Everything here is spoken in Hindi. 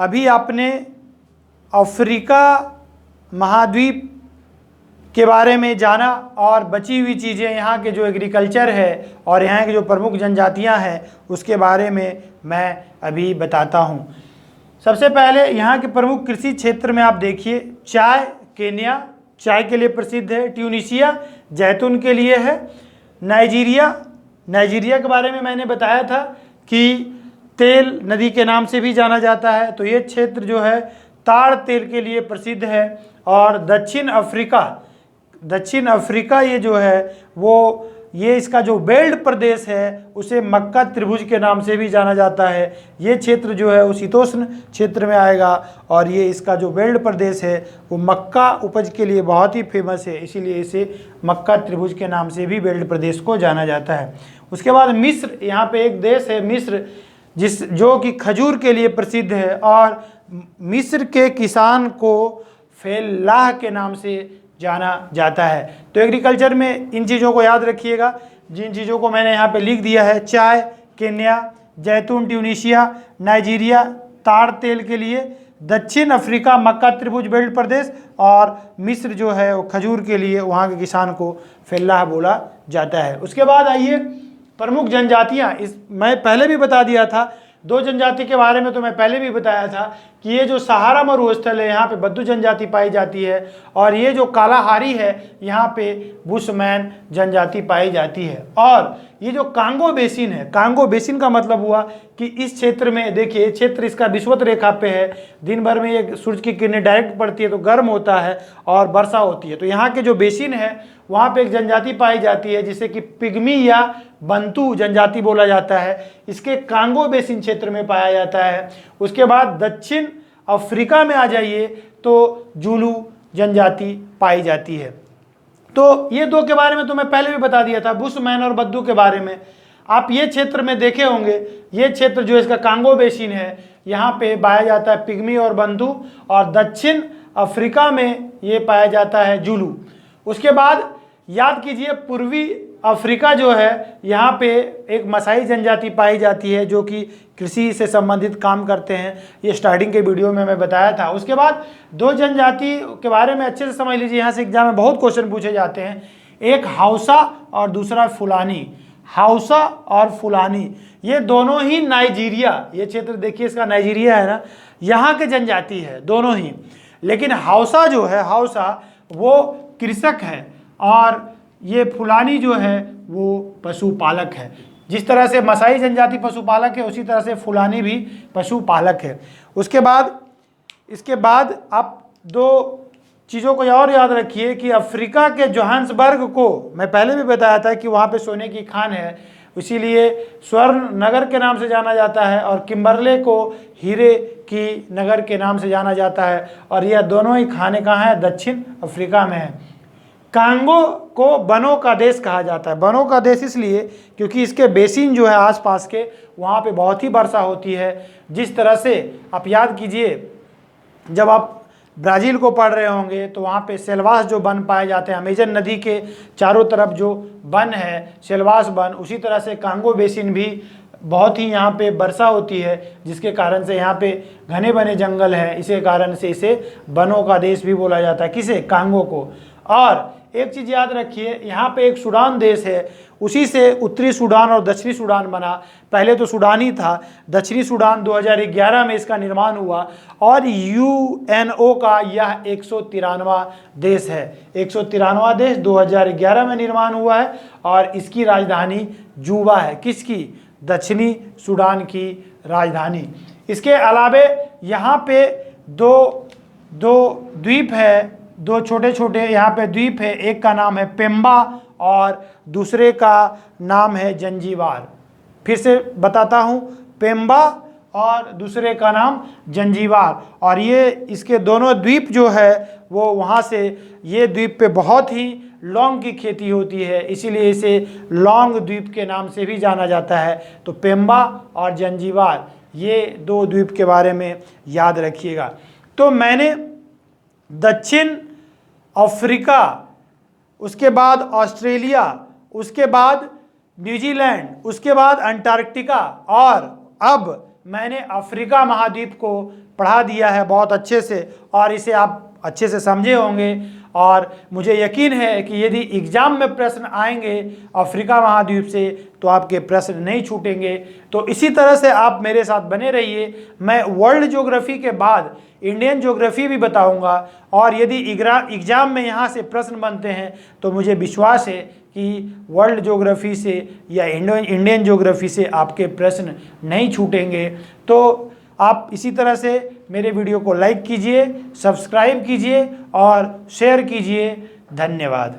अभी आपने अफ्रीका महाद्वीप के बारे में जाना और बची हुई चीज़ें, यहाँ के जो एग्रीकल्चर है और यहाँ की जो प्रमुख जनजातियाँ हैं उसके बारे में मैं अभी बताता हूँ। सबसे पहले यहाँ के प्रमुख कृषि क्षेत्र में आप देखिए, चाय, केन्या चाय के लिए प्रसिद्ध है, ट्यूनीशिया जैतून के लिए है, नाइजीरिया के बारे में मैंने बताया था कि तेल नदी के नाम से भी जाना जाता है, तो ये क्षेत्र जो है ताड़ तेल के लिए प्रसिद्ध है। और दक्षिण अफ्रीका ये जो है वो ये इसका जो बेल्ट प्रदेश है उसे मक्का त्रिभुज के नाम से भी जाना जाता है। ये क्षेत्र जो है वो शीतोष्ण क्षेत्र में आएगा और ये इसका जो बेल्ट प्रदेश है वो मक्का उपज के लिए बहुत ही फेमस है, इसीलिए इसे मक्का त्रिभुज के नाम से भी बेल्ट प्रदेश को जाना जाता है। उसके बाद मिस्र, यहाँ पे एक देश है मिस्र जो कि खजूर के लिए प्रसिद्ध है और मिस्र के किसान को फेल्लाह के नाम से जाना जाता है। तो एग्रीकल्चर में इन चीज़ों को याद रखिएगा, जिन चीज़ों को मैंने यहाँ पे लिख दिया है, चाय केन्या, जैतून ट्यूनीशिया, नाइजीरिया ताड़ तेल के लिए, दक्षिण अफ्रीका मक्का त्रिभुज बेल्ट प्रदेश और मिस्र जो है वो खजूर के लिए वहाँ के किसान को फेल्लाह बोला जाता है। उसके बाद आइए प्रमुख जनजातियाँ, मैं पहले भी बता दिया था, 2 जनजाति के बारे में तो मैं पहले भी बताया था कि ये जो सहारा मरुस्थल है यहाँ पे बद्दू जनजाति पाई जाती है और ये जो कालाहारी है यहाँ पे बुशमैन जनजाति पाई जाती है। और ये जो कांगो बेसिन है, कांगो बेसिन का मतलब हुआ कि इस क्षेत्र में देखिए, क्षेत्र इसका विषुवत रेखा पे है, दिन भर में ये सूरज की किरणें डायरेक्ट पड़ती है तो गर्म होता है और वर्षा होती है। तो यहाँ के जो बेसिन है वहाँ पे एक जनजाति पाई जाती है जिसे कि पिग्मी या बंतू जनजाति बोला जाता है, इसके कांगो बेसिन क्षेत्र में पाया जाता है। उसके बाद दक्षिण अफ्रीका में आ जाइए तो जुलू जनजाति पाई जाती है। तो ये 2 के बारे में तो मैं पहले भी बता दिया था, बुशमैन और बद्दू के बारे में। आप ये क्षेत्र में देखे होंगे, ये क्षेत्र जो इसका कांगो बेसिन है यहाँ पे पाया जाता है पिग्मी और बंतू और दक्षिण अफ्रीका में ये पाया जाता है जुलू। उसके बाद याद कीजिए पूर्वी अफ्रीका जो है यहाँ पे एक मसाई जनजाति पाई जाती है जो कि कृषि से संबंधित काम करते हैं, ये स्टार्टिंग के वीडियो में मैं बताया था। उसके बाद 2 जनजाति के बारे में अच्छे से समझ लीजिए, यहाँ से एग्जाम में बहुत क्वेश्चन पूछे जाते हैं, एक हाउसा और दूसरा फुलानी। हाउसा और फुलानी ये दोनों ही नाइजीरिया, ये क्षेत्र देखिए इसका नाइजीरिया है ना, यहाँ के जनजाति है दोनों ही। लेकिन हाउसा जो है, हाउसा वो कृषक है और ये फुलानी जो है वो पशुपालक है। जिस तरह से मसाई जनजाति पशुपालक है उसी तरह से फुलानी भी पशुपालक है। उसके बाद इसके बाद आप 2 चीज़ों को और याद रखिए कि अफ्रीका के जोहान्सबर्ग को मैं पहले भी बताया था कि वहाँ पे सोने की खान है, इसीलिए स्वर्ण नगर के नाम से जाना जाता है और किम्बरले को हीरे की नगर के नाम से जाना जाता है और यह दोनों ही खाने कहाँ हैं, दक्षिण अफ्रीका में है। कांगो को बनों का देश कहा जाता है, बनों का देश इसलिए क्योंकि इसके बेसिन जो है आसपास के वहाँ पे बहुत ही वर्षा होती है। जिस तरह से आप याद कीजिए जब आप ब्राज़ील को पढ़ रहे होंगे तो वहाँ पे सेल्वास जो वन पाए जाते हैं, अमेजन नदी के चारों तरफ जो वन है सेल्वास वन, उसी तरह से कांगो बेसिन भी बहुत ही यहाँ पे वर्षा होती है जिसके कारण से यहाँ पे घने बने जंगल हैं, इसी कारण से इसे बनों का देश भी बोला जाता है, किसे, कांगो को। और एक चीज़ याद रखिए, यहाँ पे एक सूडान देश है, उसी से उत्तरी सूडान और दक्षिणी सूडान बना। पहले तो सूडान ही था, दक्षिणी सूडान 2011 में इसका निर्माण हुआ और यूएनओ का यह 193वां देश है। 193वां देश 2011 में निर्माण हुआ है और इसकी राजधानी जूबा है। किसकी? दक्षिणी सूडान की राजधानी। इसके अलावे यहाँ पे दो द्वीप है, 2 छोटे छोटे यहाँ पे द्वीप है, एक का नाम है पेम्बा और दूसरे का नाम है जंजीबार। फिर से बताता हूँ, पेम्बा और दूसरे का नाम जंजीबार। और ये इसके दोनों द्वीप जो है वो वहाँ से, ये द्वीप पे बहुत ही लौंग की खेती होती है, इसीलिए इसे लौंग द्वीप के नाम से भी जाना जाता है। तो पेम्बा और जंजीबार ये 2 द्वीप के बारे में याद रखिएगा। तो मैंने दक्षिण अफ्रीका, उसके बाद ऑस्ट्रेलिया, उसके बाद न्यूजीलैंड, उसके बाद अंटार्कटिका और अब मैंने अफ्रीका महाद्वीप को पढ़ा दिया है बहुत अच्छे से, और इसे आप अच्छे से समझे होंगे। और मुझे यकीन है कि यदि एग्जाम में प्रश्न आएंगे अफ्रीका महाद्वीप से तो आपके प्रश्न नहीं छूटेंगे। तो इसी तरह से आप मेरे साथ बने रहिए। मैं वर्ल्ड ज्योग्राफी के बाद इंडियन ज्योग्राफी भी बताऊंगा, और यदि एग्जाम में यहाँ से प्रश्न बनते हैं तो मुझे विश्वास है कि वर्ल्ड ज्योग्राफी से या इंडियन ज्योग्राफी से आपके प्रश्न नहीं छूटेंगे। तो आप इसी तरह से मेरे वीडियो को लाइक कीजिए, सब्सक्राइब कीजिए और शेयर कीजिए। धन्यवाद।